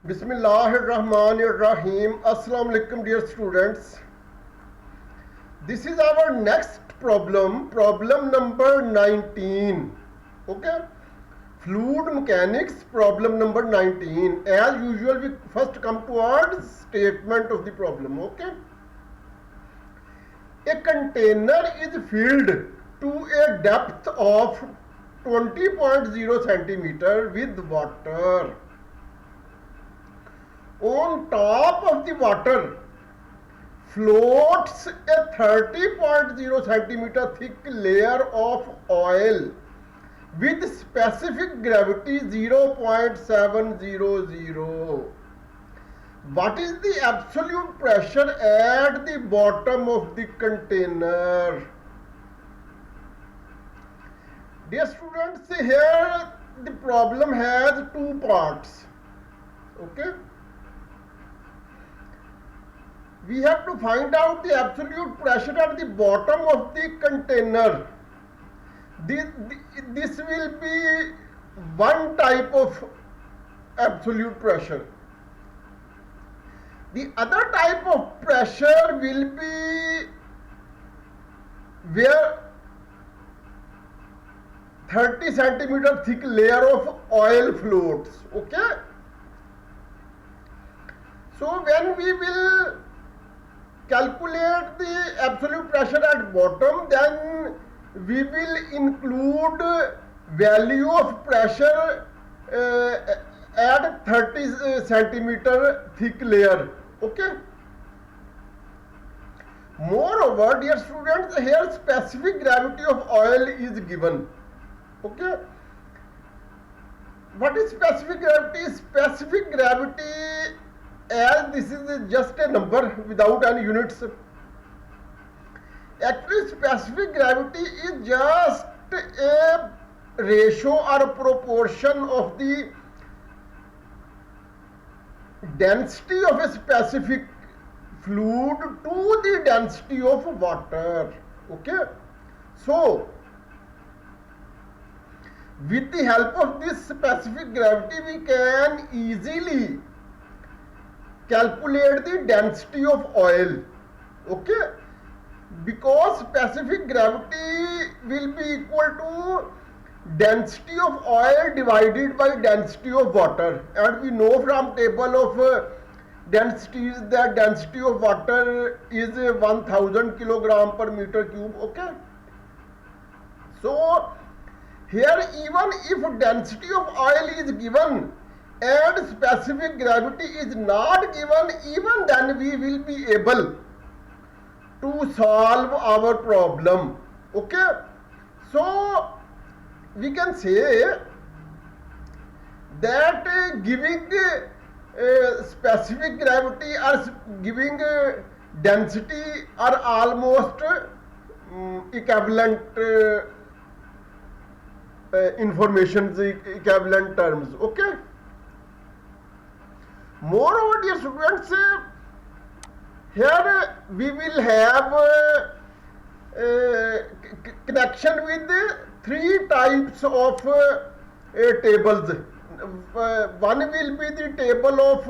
Bismillahirrahmanirrahim. Assalamu alaikum, dear students. This is our next problem number 19. Okay, fluid mechanics, problem number 19. As usual, we first come towards statement of the problem. Okay, a container is filled to a depth of 20.0 centimeter with water. On top of the water floats a 30.0 centimeter thick layer of oil with specific gravity 0.700. What is the absolute pressure at the bottom of the container? Dear students, here the problem has two parts. Okay, we have to find out the absolute pressure at the bottom of the container. This will be one type of absolute pressure. The other type of pressure will be where 30 centimeter thick layer of oil floats. Okay, so when we will calculate the absolute pressure at bottom, then we will include value of pressure at 30 centimeter thick layer. Okay, moreover, dear students, here specific gravity of oil is given. Okay, what is specific gravity? Specific gravity, as this is just a number without any units, actually specific gravity is just a ratio or a proportion of the density of a specific fluid to the density of water. Okay, so with the help of this specific gravity we can easily calculate the density of oil. Okay, because specific gravity will be equal to density of oil divided by density of water, and we know from table of densities that density of water is 1000 kilogram per meter cube. Okay, so here even if density of oil is given and specific gravity is not given, even then we will be able to solve our problem. Okay, so we can say that giving specific gravity or giving density are almost equivalent informations, equivalent terms. Okay, moreover, dear students, here we will have connection with three types of tables. One will be the table of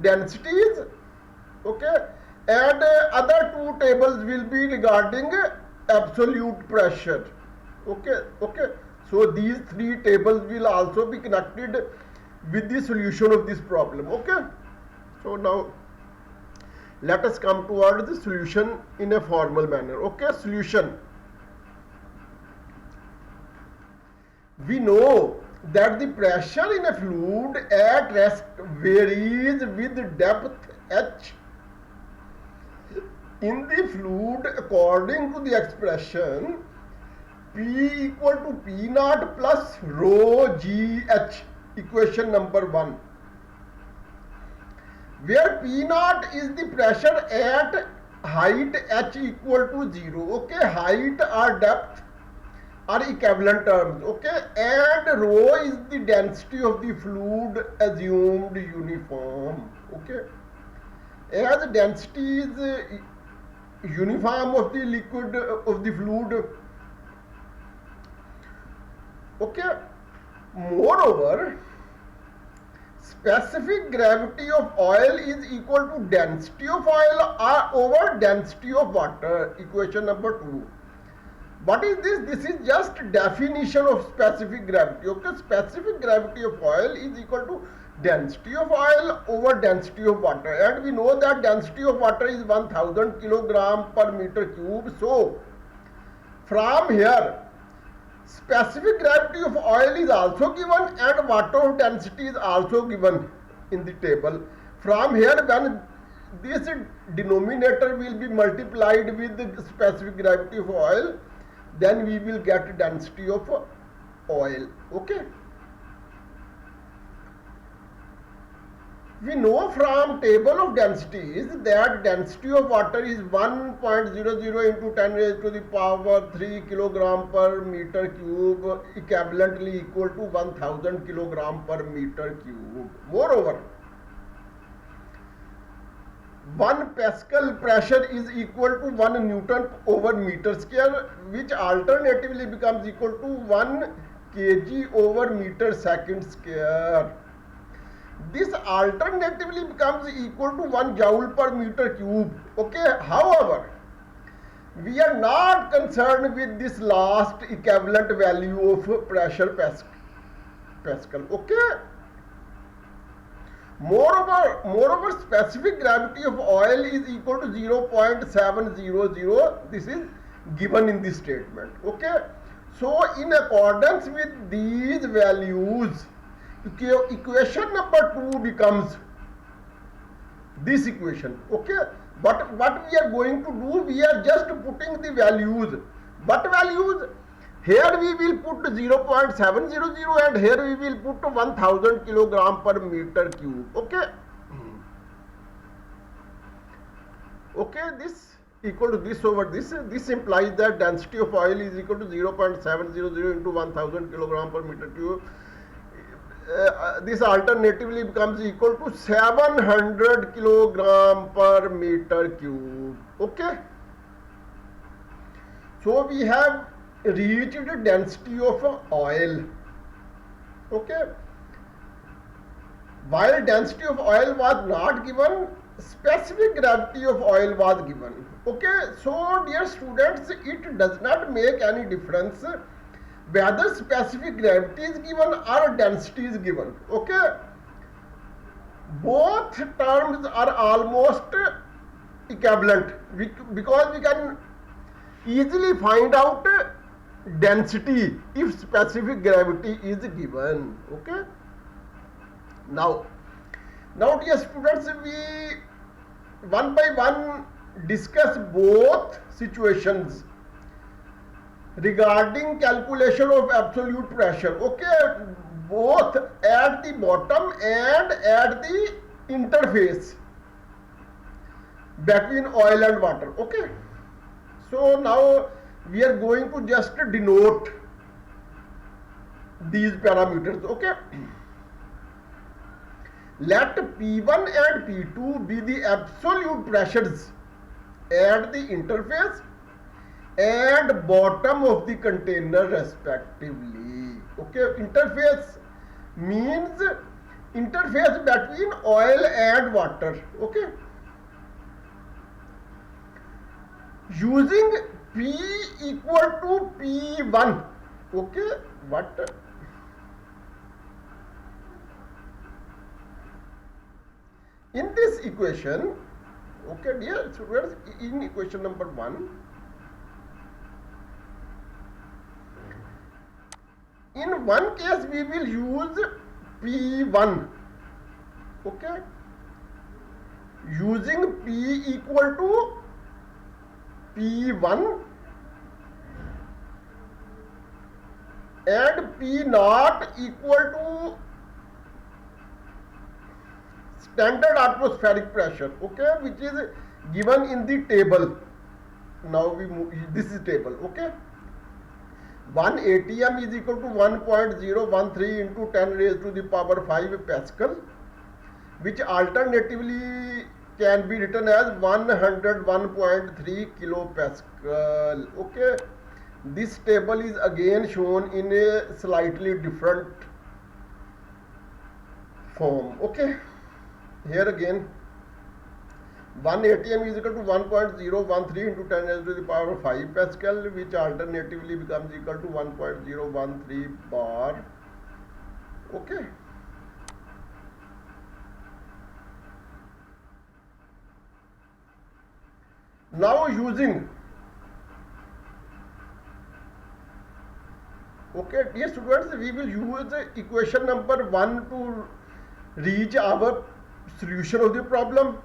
densities. Okay, and other two tables will be regarding absolute pressure. Okay, so these three tables will also be connected with the solution of this problem. Okay, so now let us come towards the solution in a formal manner. Okay, solution. We know that the pressure in a fluid at rest varies with depth h. In the fluid, according to the expression P equal to P naught plus rho GH, equation number 1, where P naught is the pressure at height h equal to 0. Okay, height or depth are equivalent terms. Okay, and rho is the density of the fluid assumed uniform. Okay, as density is uniform of the liquid of the fluid. Okay, moreover, specific gravity of oil is equal to density of oil over density of water. Equation number 2. What is this? This is just definition of specific gravity. Okay, specific gravity of oil is equal to density of oil over density of water, and we know that density of water is 1000 kilogram per meter cube. So from here, specific gravity of oil is also given and water density is also given in the table. From here, when this denominator will be multiplied with the specific gravity of oil, then we will get density of oil. Okay. We know from table of densities that density of water is 1.00 into 10 raised to the power 3 kilogram per meter cube, equivalently equal to 1000 kilogram per meter cube. Moreover, 1 Pascal pressure is equal to 1 Newton over meter square, which alternatively becomes equal to 1 kg over meter second square. This alternatively becomes equal to 1 joule per meter cube. Okay. However, we are not concerned with this last equivalent value of pressure Pascal. Okay. Moreover, specific gravity of oil is equal to 0.700. This is given in this statement. Okay. So in accordance with these values, equation number 2 becomes this equation. Okay. But what we are going to do, we are just putting the values. What values? Here we will put 0.700 and here we will put 1000 kilogram per meter cube. Okay. Okay, this equal to this over this. This implies that density of oil is equal to 0.700 into 1000 kilogram per meter cube. This alternatively becomes equal to 700 kilogram per meter cube. Okay. So we have reached the density of oil. Okay. While density of oil was not given, specific gravity of oil was given. Okay. So dear students, it does not make any difference whether specific gravity is given or density is given. Okay. Both terms are almost equivalent because we can easily find out density if specific gravity is given. Okay. Now dear students, we one by one discuss both situations regarding calculation of absolute pressure. Okay. Both at the bottom and at the interface between oil and water. Okay. So now we are going to just denote these parameters. Okay. Let P1 and P2 be the absolute pressures at the interface and bottom of the container respectively. Okay. Interface means interface between oil and water. Okay. Using P equal to P1. Okay. What? In this equation, okay dear students, in equation number 1, in one case we will use P1. Okay. Using P equal to P1 and P naught equal to standard atmospheric pressure. Okay, which is given in the table. Now we move, this is table. Okay. 1 atm is equal to 1.013 into 10 raised to the power 5 Pascal, which alternatively can be written as 101.3 kilopascal. Okay. This table is again shown in a slightly different form. Okay, here again 1 atm is equal to 1.013 into 10 raised to the power 5 Pascal, which alternatively becomes equal to 1.013 bar. Okay, now using, okay dear students, we will use equation number 1 to reach our solution of the problem.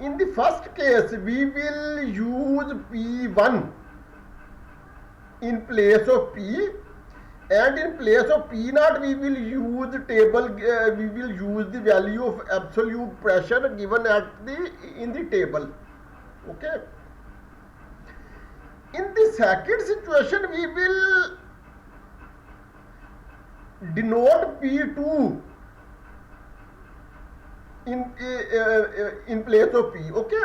In the first case, we will use P1 in place of P, and in place of P0 we will use the table, we will use the value of absolute pressure given at the in the table. Okay. In the second situation, we will denote P2 in place of P. Okay,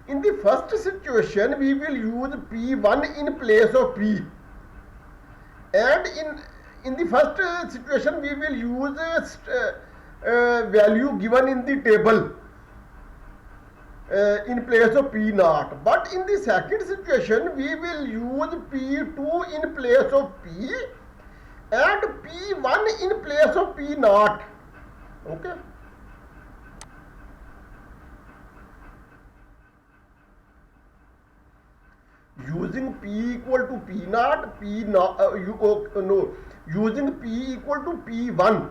in the first situation we will use P1 in place of P, and in the first situation we will use value given in the table in place of P0. But in the second situation we will use P2 in place of P and P1 in place of P0. Okay. Using P equal to P0, using P equal to P1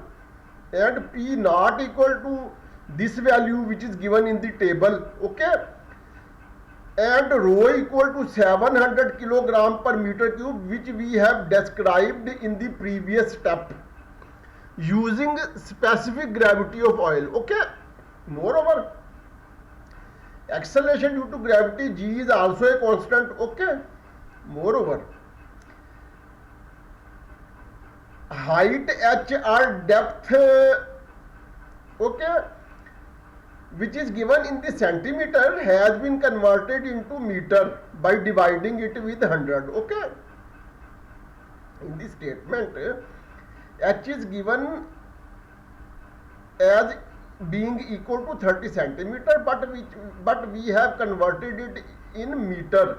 and P0 equal to this value which is given in the table. Okay, and rho equal to 700 kilogram per meter cube, which we have described in the previous step using specific gravity of oil. Okay, moreover, acceleration due to gravity g is also a constant. Okay, moreover, height h or depth, okay, which is given in the centimeter, has been converted into meter by dividing it with 100. Okay, in this statement h is given as being equal to 30 centimeter, but we have converted it in meter,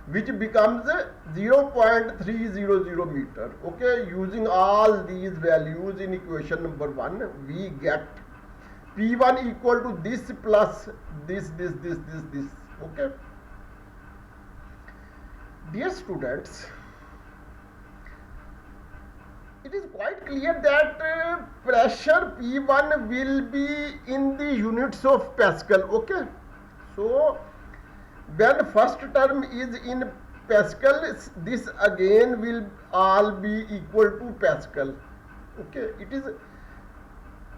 which becomes 0.300 meter. Okay, using all these values in equation number 1, we get P1 equal to this plus this. Okay, dear students, it is quite clear that pressure P1 will be in the units of Pascal. Okay, so when first term is in Pascal, this again will all be equal to Pascal. Okay, it is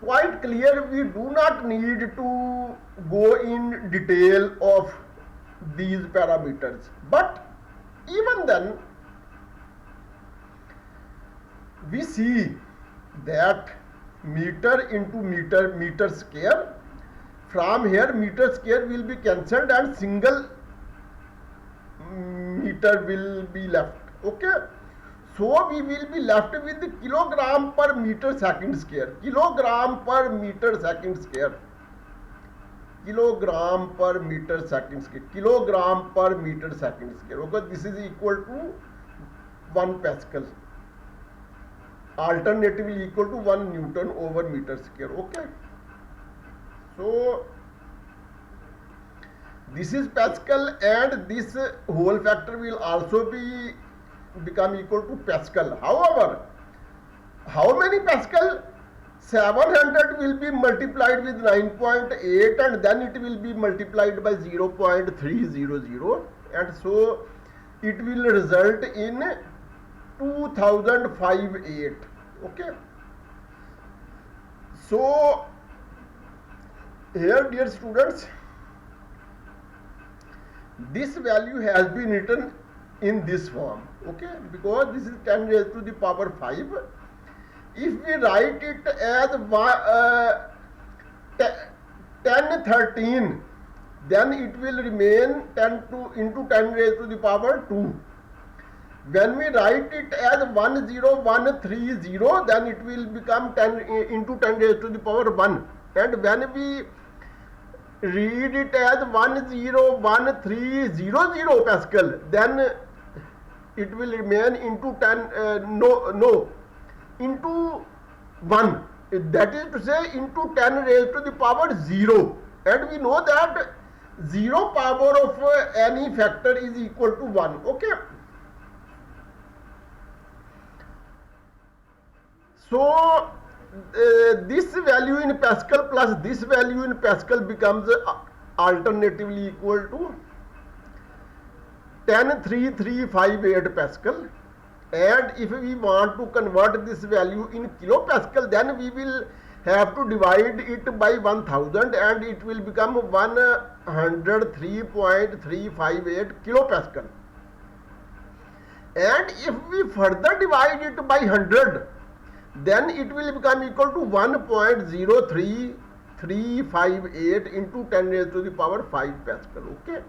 quite clear. We do not need to go in detail of these parameters, but even then we see that meter into meter square, from here meter square will be cancelled and single meter will be left. Okay, so we will be left with the kilogram per meter second square, kilogram per meter second square, kilogram per meter second square, kilogram per meter second square. Okay, this is equal to 1 Pascal, alternatively equal to 1 Newton over meter square. Okay, so this is Pascal, and this whole factor will also become equal to Pascal. However, how many Pascal? 700 will be multiplied with 9.8 and then it will be multiplied by 0.300, and so it will result in 2058. Okay, so here, dear students, this value has been written in this form. Okay, because this is 10 raised to the power 5. If we write it as 1013, then it will remain 10 into 10 raised to the power 2. When we write it as 10130, then it will become 10 into 10 raised to the power 1. And when we read it as 101,300 Pascal, then it will remain into 10, into 1. That is to say into 10 raised to the power 0. And we know that 0 power of any factor is equal to 1. Okay. So this value in Pascal plus this value in Pascal becomes alternatively equal to 10,3358 Pascal. And if we want to convert this value in kilopascal, then we will have to divide it by 1000 and it will become 103.358 kilopascal. And if we further divide it by 100, then it will become equal to 1.03358 into 10 raised to the power 5 Pascal. Okay,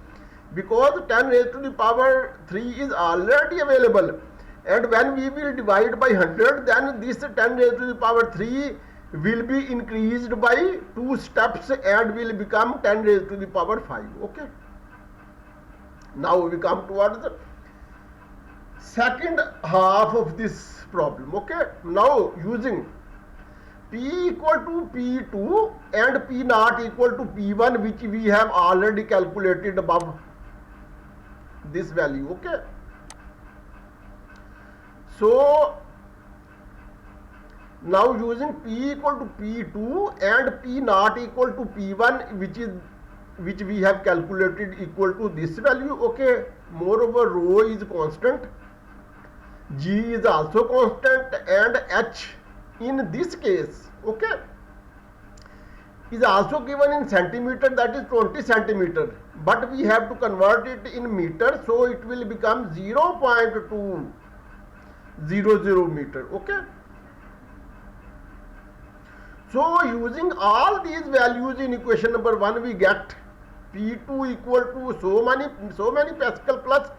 because 10 raised to the power 3 is already available, and when we will divide by 100, then this 10 raised to the power 3 will be increased by 2 steps and will become 10 raised to the power 5. Okay, now we come towards the second half of this problem. Okay, now using P equal to P2 and P naught equal to P1, which we have already calculated above this value. Okay, so now using P equal to P2 and P naught equal to P1, which we have calculated equal to this value. Okay, moreover rho is constant, G is also constant, and H in this case, okay, is also given in centimeter, that is 20 centimeter, but we have to convert it in meter, so it will become 0.200 meter. Okay, so using all these values in equation number 1, we get P2 equal to so many Pascal plus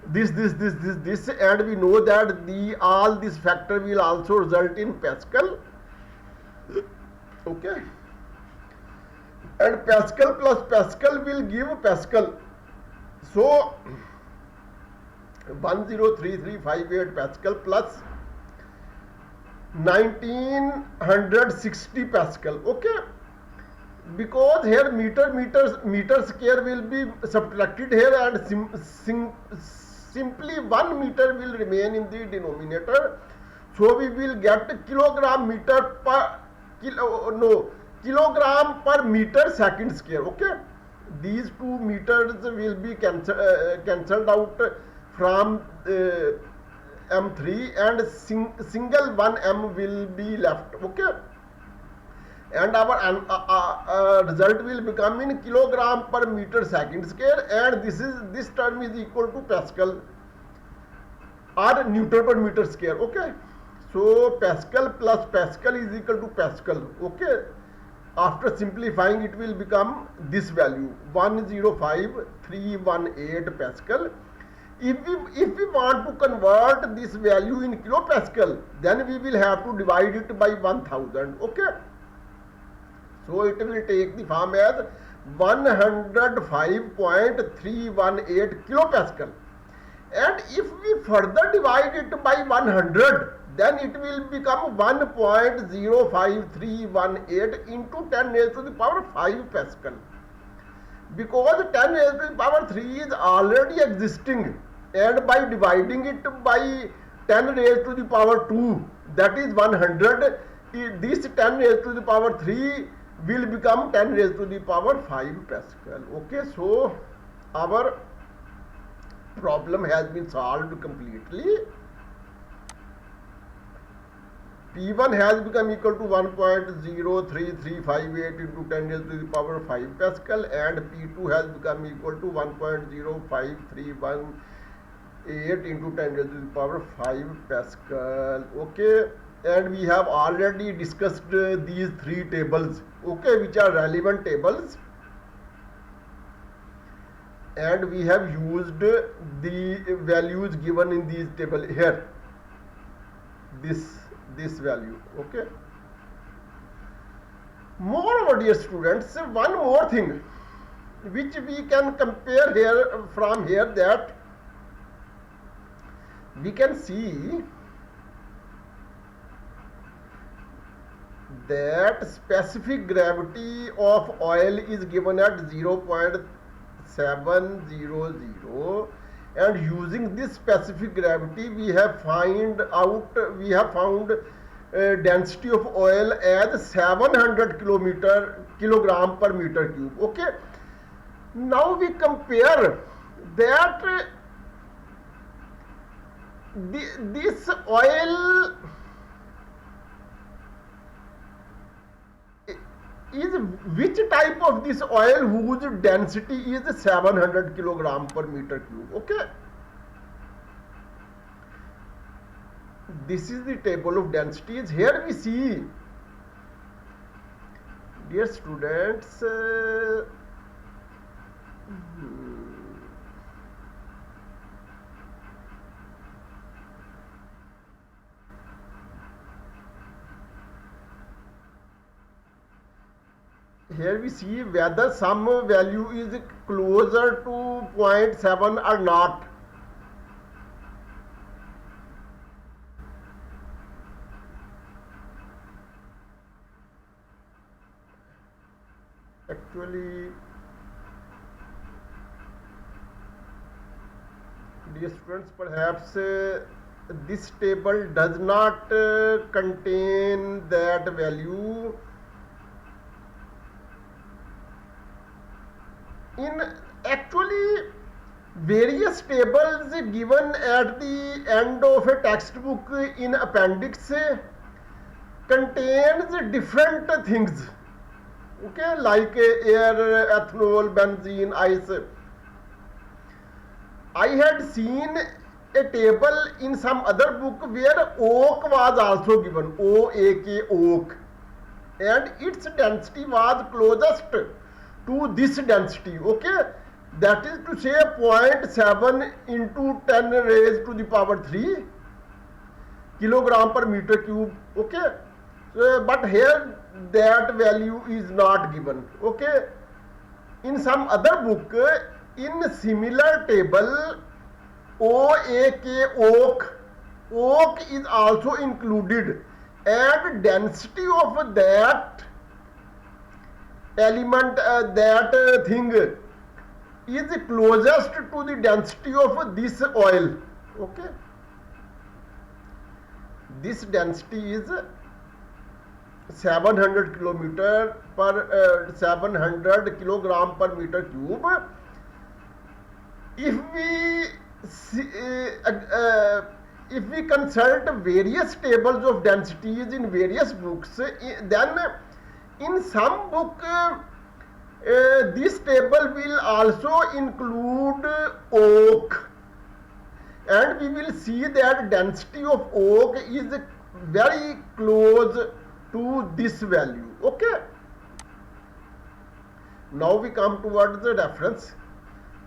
this, and we know that all this factor will also result in Pascal. Okay, and Pascal plus Pascal will give Pascal. So 103358 Pascal plus 1960 Pascal. Okay, because here meter square will be subtracted here, and simply 1 meter will remain in the denominator, so we will get kilogram per meter second square. Okay, these 2 meters will be cancelled out from M3, and single 1 M will be left. Okay, and our result will become in kilogram per meter second square, and this term is equal to Pascal or Newton per meter square. Okay, so Pascal plus Pascal is equal to Pascal. Okay, after simplifying it will become this value 105,318 Pascal. If we want to convert this value in kilopascal, then we will have to divide it by 1000. Okay, so it will take the form as 105.318 kilopascal. And if we further divide it by 100, then it will become 1.05318 into 10 raised to the power 5 Pascal. Because 10 raised to the power 3 is already existing, and by dividing it by 10 raised to the power 2, that is 100, this 10 raised to the power 3 will become 10 raised to the power 5 Pascal. Okay, so our problem has been solved completely. P1 has become equal to 1.03358 into 10 raised to the power 5 Pascal, and P2 has become equal to 1.05318 into 10 raised to the power 5 Pascal. Okay, and we have already discussed these 3 tables, okay, which are relevant tables, and we have used the values given in these table here, this value. Okay, moreover dear students, one more thing which we can compare here from here, that we can see that specific gravity of oil is given at 0.700, and using this specific gravity we have found density of oil as 700 kilogram per meter cube. Okay, now we compare that this oil is, which type of this oil whose density is 700 kilogram per meter cube. Okay, this is the table of densities. Here we see, dear students, here we see whether some value is closer to 0.7 or not. Actually, dear students, perhaps this table does not contain that value. In actually, various tables given at the end of a textbook in appendix contains different things. Okay, like air, ethanol, benzene, ice. I had seen a table in some other book where oak was also given, OAK, oak, and its density was closest to this density. Okay, that is to say 0.7 into 10 raised to the power 3 kilogram per meter cube. Okay, so, but here that value is not given. Okay, in some other book, in similar table, OAK, oak is also included, and density of that element, that thing is closest to the density of this oil. Okay, this density is 700 kilogram per meter cube. If we see, if we consult various tables of densities in various books, then in some book this table will also include oak, and we will see that density of oak is very close to this value. Okay, now we come towards the reference.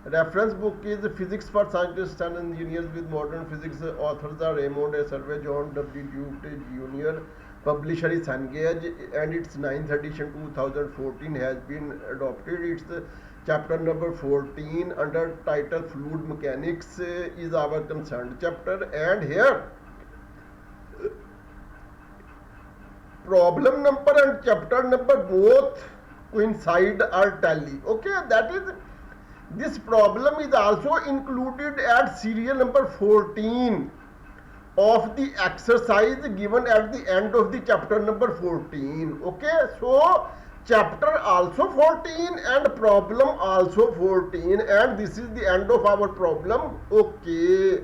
Reference book is Physics for Scientists and Engineers with Modern Physics. Authors are Raymond A. Survey, John W. Duke Jr. Publisher is Cengage, and its 9th edition 2014 has been adopted. It's chapter number 14 under title Fluid Mechanics is our concerned chapter, and here problem number and chapter number both coincide or tally. Okay, that is, this problem is also included at serial number 14 of the exercise given at the end of the chapter number 14. Okay, so chapter also 14 and problem also 14, and this is the end of our problem. Okay.